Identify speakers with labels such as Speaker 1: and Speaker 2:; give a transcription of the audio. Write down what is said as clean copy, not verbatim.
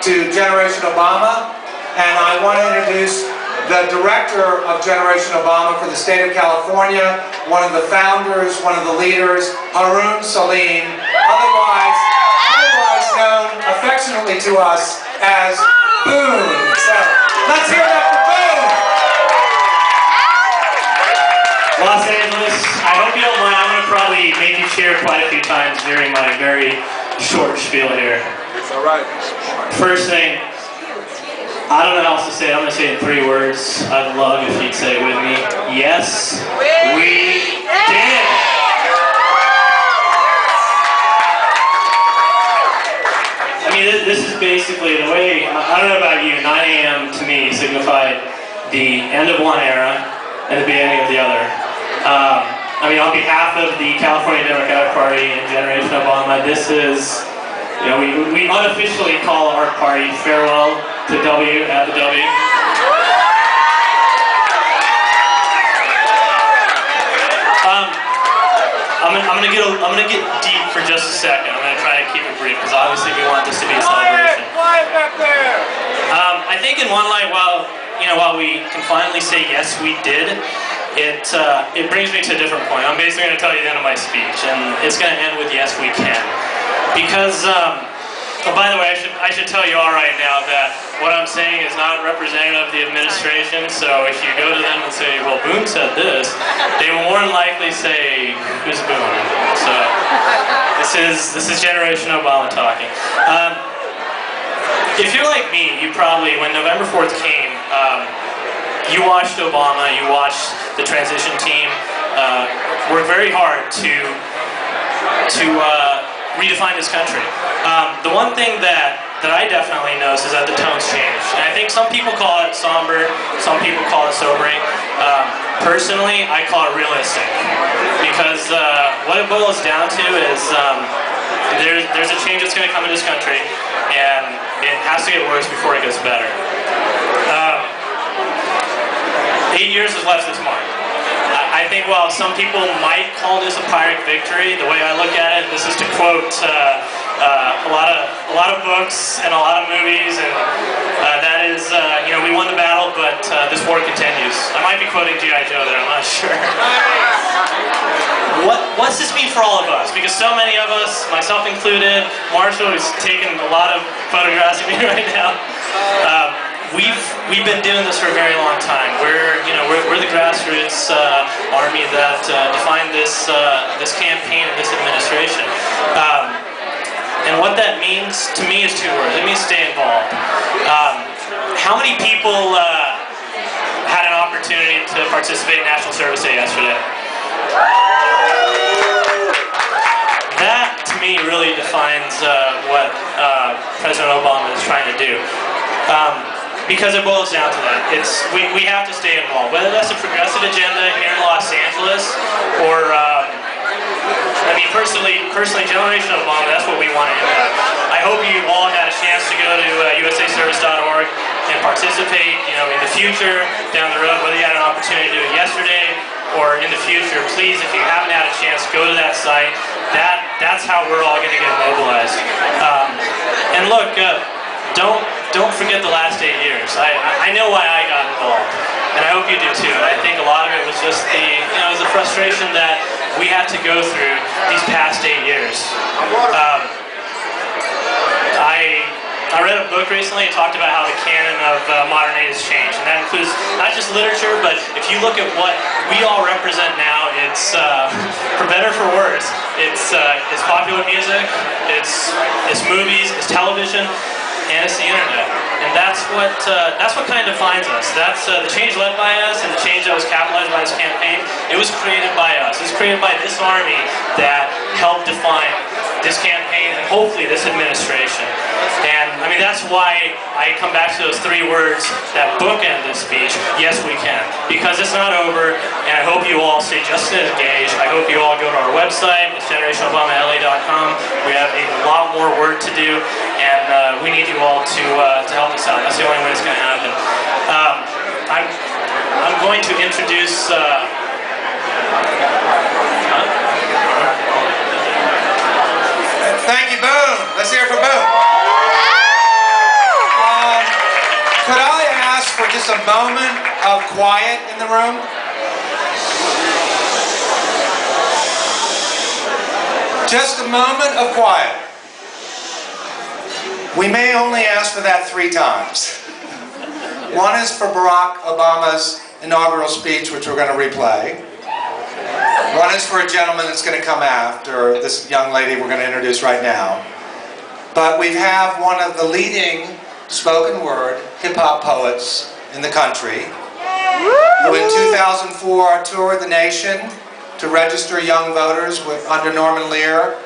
Speaker 1: to Generation Obama, and I want to introduce the director of Generation Obama for the state of California, one of the founders, one of the leaders, Boon Saleem, otherwise known affectionately to us as Boon. So let's hear that for Boon!
Speaker 2: Los Angeles, I hope you don't mind. I'm going to probably make you cheer quite a few times during my very short spiel here.
Speaker 1: It's all right.
Speaker 2: First thing, I don't know how else to say it. I'm going to say it in 3 words. I'd love if you'd say it with me. Yes, we did. I mean, this is basically the way, I don't know about you, 9 a.m. to me signified the end of one era and the beginning of the other. I mean, on behalf of the California Democratic Party and Generation Obama, this is, you know, we unofficially call our party farewell to W at the W. I'm gonna get deep for just a second. I'm gonna try to keep it brief because obviously we want this to be a celebration.
Speaker 1: Quiet back there!
Speaker 2: I think in one light, while we can finally say yes, we did, it brings me to a different point. I'm basically going to tell you the end of my speech, and it's going to end with yes, we can. Because, by the way, I should tell you all right now that what I'm saying is not representative of the administration, so if you go to them and say, well, Boon said this, they will more than likely say, who's Boon? So, this is Generation Obama talking. If you're like me, you probably, when November 4th came, you watched Obama, you watched the transition team work very hard to redefine this country. The one thing that I definitely noticed is that the tone's changed. And I think some people call it somber, some people call it sobering. Personally, I call it realistic. Because what it boils down to is there's a change that's going to come in this country, and it has to get worse before it gets better. 8 years is left this month. I think while some people might call this a Pyrrhic victory, the way I look at it, this is to quote a lot of books and a lot of movies, and that is, we won the battle, but this war continues. I might be quoting G.I. Joe there, I'm not sure. What's this mean for all of us? Because so many of us, myself included, Marshall, who's taking a lot of photographs of me right now, we've been doing this for a very long time. We're the grassroots army that defined this campaign and this administration. And what that means to me is 2 words. It means stay involved. How many people had an opportunity to participate in National Service Day yesterday? That, to me, really defines what President Obama is trying to do. Because it boils down to that. We have to stay involved. Whether that's a progressive agenda here in Los Angeles, or personally, Generation Obama, that's what we want to impact. I hope you all had a chance to go to usaservice.org and participate. In the future, down the road, whether you had an opportunity to do it yesterday or in the future, please, if you haven't had a chance, go to that site. That's how we're all going to get mobilized. And look. Don't forget the last 8 years. I know why I got involved, and I hope you do too. I think a lot of it was just the frustration that we had to go through these past 8 years. I read a book recently. It talked about how the canon of modern age has changed, and that includes not just literature, but if you look at what we all represent now, it's for better or for worse. It's popular music, it's movies, it's television. And it's the internet, and that's what kind of defines us. That's the change led by us, and the change that was capitalized by this campaign. It was created by us. It was created by this army that helped define this campaign and hopefully this administration. And I mean, that's why I come back to those 3 words that bookend this speech. Yes, we can, because it's not over, and I hope you all stay just as engaged. I hope you all go to our website. It's generationobamala.com. We have a lot more work to do, and we need you all to help us out. That's the only way it's going to happen. I'm going to introduce.
Speaker 1: Thank you, Boon. Let's hear it for Boon. ask for just a moment of quiet in the room? Just a moment of quiet. We may only ask for that 3 times. One is for Barack Obama's inaugural speech, which we're going to replay. One is for a gentleman that's going to come after this young lady we're going to introduce right now. But we have one of the leading spoken word hip-hop poets in the country, who in 2004 toured the nation to register young voters under Norman Lear